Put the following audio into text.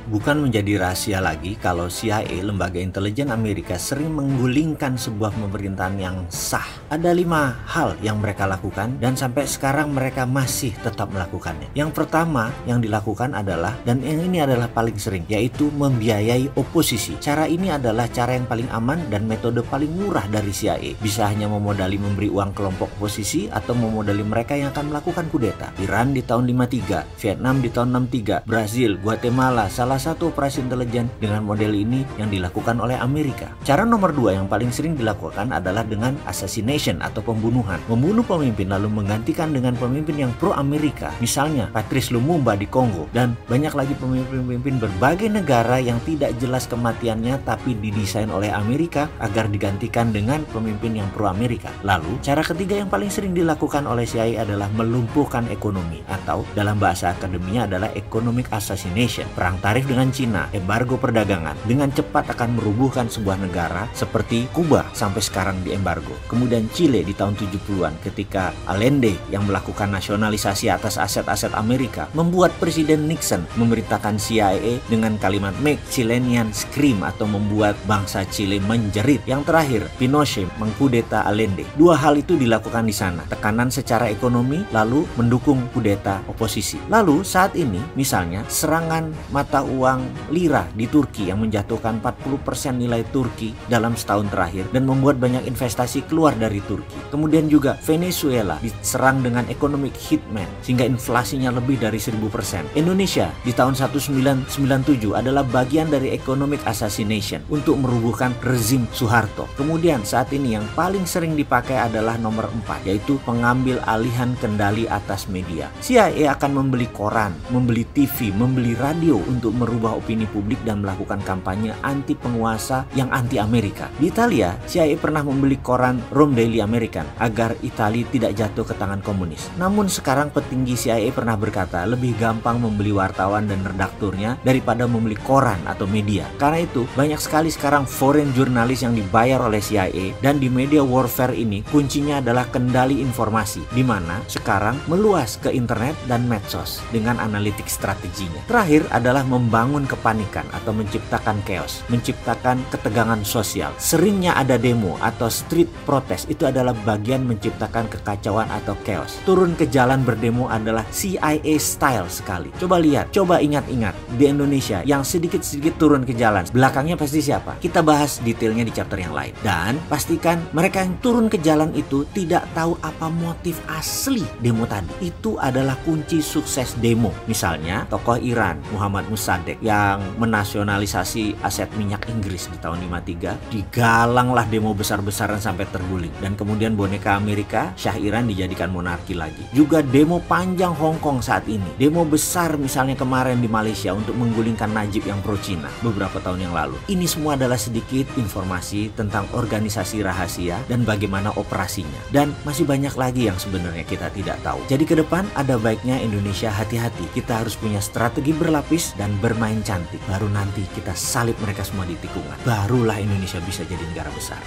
Bukan menjadi rahasia lagi kalau CIA, lembaga intelijen Amerika, sering menggulingkan sebuah pemerintahan yang sah. Ada 5 hal yang mereka lakukan dan sampai sekarang mereka masih tetap melakukannya. Yang pertama yang dilakukan adalah, dan yang ini adalah paling sering, yaitu membiayai oposisi. Cara ini adalah cara yang paling aman dan metode paling murah dari CIA. Bisa hanya memodali memberi uang kelompok oposisi atau memodali mereka yang akan melakukan kudeta. Iran di tahun 53, Vietnam di tahun 63, Brazil, Guatemala, salah satu operasi intelijen dengan model ini yang dilakukan oleh Amerika. Cara nomor 2 yang paling sering dilakukan adalah dengan assassination atau pembunuhan. Membunuh pemimpin lalu menggantikan dengan pemimpin yang pro-Amerika. Misalnya Patrice Lumumba di Kongo, dan banyak lagi pemimpin-pemimpin berbagai negara yang tidak jelas kematiannya tapi didesain oleh Amerika agar digantikan dengan pemimpin yang pro-Amerika. Lalu cara ketiga yang paling sering dilakukan oleh CIA adalah melumpuhkan ekonomi, atau dalam bahasa akademinya adalah economic assassination. Perang tarif dengan Cina, embargo perdagangan, dengan cepat akan merubuhkan sebuah negara seperti Kuba sampai sekarang di embargo. Kemudian Chile di tahun 70-an ketika Allende yang melakukan nasionalisasi atas aset-aset Amerika membuat Presiden Nixon memerintahkan CIA dengan kalimat "Make Chileans Scream" atau membuat bangsa Chile menjerit. Yang terakhir, Pinochet mengkudeta Allende. 2 hal itu dilakukan di sana. Tekanan secara ekonomi lalu mendukung kudeta oposisi. Lalu saat ini misalnya serangan mata uang lira di Turki yang menjatuhkan 40% nilai Turki dalam setahun terakhir dan membuat banyak investasi keluar dari Turki. Kemudian juga Venezuela diserang dengan economic hitman sehingga inflasinya lebih dari 1000%. Indonesia di tahun 1997 adalah bagian dari economic assassination untuk merubuhkan rezim Soeharto. Kemudian saat ini yang paling sering dipakai adalah nomor 4, yaitu pengambil alihan kendali atas media. CIA akan membeli koran, membeli TV, membeli radio untuk merubah opini publik dan melakukan kampanye anti penguasa yang anti Amerika. Di Italia, CIA pernah membeli koran Rome Daily American agar Italia tidak jatuh ke tangan komunis. Namun sekarang petinggi CIA pernah berkata lebih gampang membeli wartawan dan redakturnya daripada membeli koran atau media. Karena itu banyak sekali sekarang foreign jurnalis yang dibayar oleh CIA, dan di media warfare ini kuncinya adalah kendali informasi, di mana sekarang meluas ke internet dan medsos dengan analitik strateginya. Terakhir adalah membangun kepanikan atau menciptakan chaos, menciptakan ketegangan sosial. Seringnya ada demo atau street protest, itu adalah bagian menciptakan kekacauan atau chaos. Turun ke jalan berdemo adalah CIA style sekali. Coba lihat, coba ingat-ingat di Indonesia yang sedikit-sedikit turun ke jalan, belakangnya pasti siapa? Kita bahas detailnya di chapter yang lain. Dan pastikan mereka yang turun ke jalan itu tidak tahu apa motif asli demo tadi. Itu adalah kunci sukses demo. Misalnya tokoh Iran Muhammad Mossadegh yang menasionalisasi aset minyak Inggris di tahun 53, digalanglah demo besar-besaran sampai terguling, dan kemudian boneka Amerika Syah Iran dijadikan monarki lagi. Juga demo panjang Hong Kong saat ini, demo besar misalnya kemarin di Malaysia untuk menggulingkan Najib yang pro Cina beberapa tahun yang lalu. Ini semua adalah sedikit informasi tentang organisasi rahasia dan bagaimana operasinya, dan masih banyak lagi yang sebenarnya kita tidak tahu. Jadi ke depan ada baiknya Indonesia hati-hati. Kita harus punya strategi berlapis dan bermain cantik. Baru nanti kita salib mereka semua di tikungan. Barulah Indonesia bisa jadi negara besar.